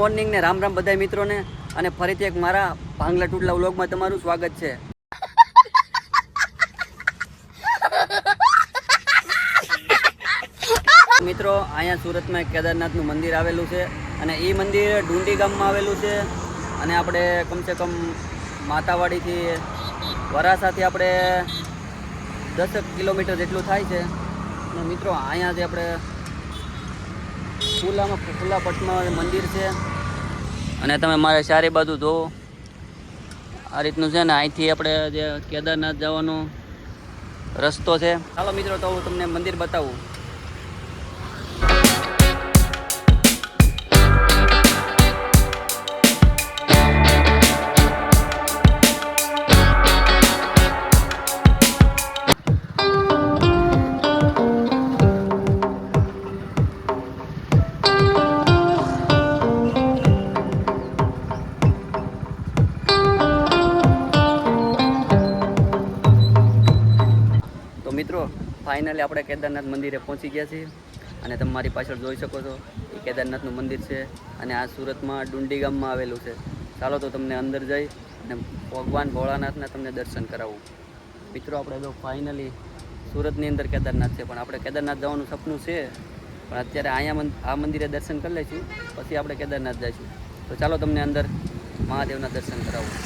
Morning ને રામ રામ બધા મિત્રોને અને ફરીથી એક મારા ભાંગલા ટુટલા વ્લોગમાં તમારું સ્વાગત છે। મિત્રો અહીંયા સુરતમાં એક કેદારનાથનું મંદિર આવેલું છે અને એ મંદિર ડુંડી ગામમાં આવેલું છે અને આપણે કમસે કમ માતાવાડીથી વરાસાથી આપણે 10 કિલોમીટર જેટલું થાય છે। અને મિત્રો અહીંયા જે આપણે ખુલ્લા પટમાં મંદિર છે અને તમે મારે ચારે બાજુ જોવો આ રીતનું છે ને। અહીંથી આપણે જે કેદારનાથ જવાનો રસ્તો છે। ચાલો મિત્રો તો હું તમને મંદિર બતાવું। મિત્રો ફાઇનલી આપણે કેદારનાથ મંદિરે પહોંચી ગયા છીએ અને તમે મારી પાછળ જોઈ શકો છો એ કેદારનાથનું મંદિર છે અને આ સુરતમાં ડુંડી ગામમાં આવેલું છે। ચાલો તો તમને અંદર જઈ અને ભગવાન ભોળાનાથના તમને દર્શન કરાવું। મિત્રો આપણે તો ફાઇનલી સુરતની અંદર કેદારનાથ છે પણ આપણે કેદારનાથ જવાનું સપનું છે પણ અત્યારે અહીંયા આ મંદિરે દર્શન કરી લઈશું પછી આપણે કેદારનાથ જઈશું। તો ચાલો તમને અંદર મહાદેવના દર્શન કરાવું।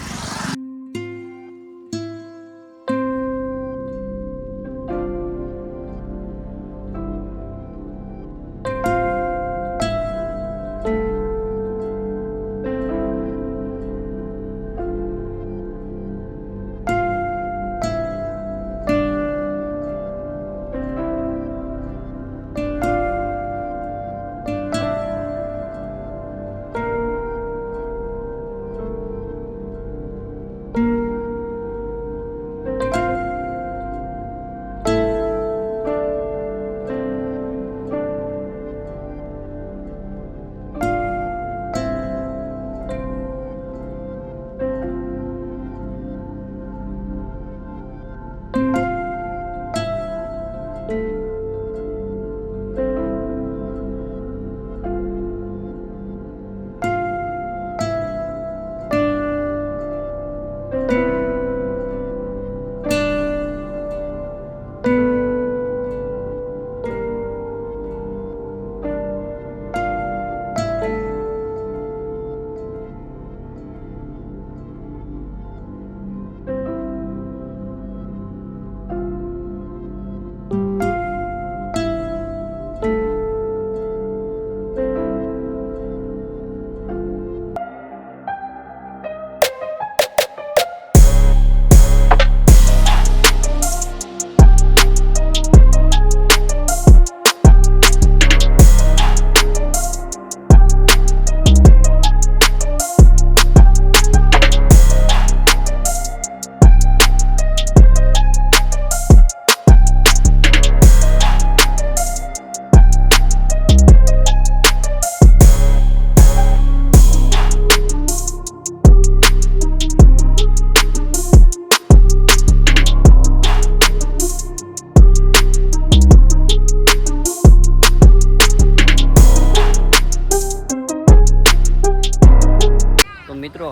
મિત્રો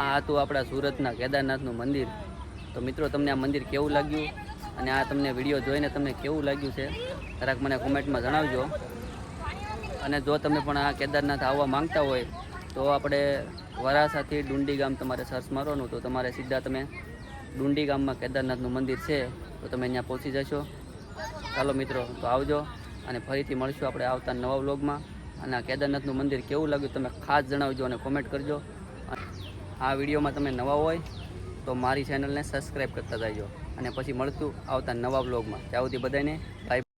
આ હતું આપણા સુરતના કેદારનાથનું મંદિર। તો મિત્રો તમને આ મંદિર કેવું લાગ્યું અને આ તમને વિડીયો જોઈને તમને કેવું લાગ્યું છે જરાક મને કોમેન્ટમાં જણાવજો। અને જો તમે પણ આ કેદારનાથ આવવા માંગતા હોય તો આપણે વરાસાથી ડુંડી ગામ તમારે સર્ચ મારવાનું તો તમારે સીધા તમે ડુંડી ગામમાં કેદારનાથનું મંદિર છે તો તમે અહીંયા પહોંચી જશો। ચાલો મિત્રો તો આવજો અને ફરીથી મળશું આપણે આવતા નવા વ્લોગમાં। અને આ કેદારનાથનું મંદિર કેવું લાગ્યું તમે ખાસ જણાવજો અને કોમેન્ટ કરજો। આ વિડીયોમાં તમે નવા હોય તો મારી ચેનલને સબસ્ક્રાઈબ કરતા જજો અને પછી મળતું આવતા નવા વ્લોગમાં। ત્યાં સુધી બધાને બાય।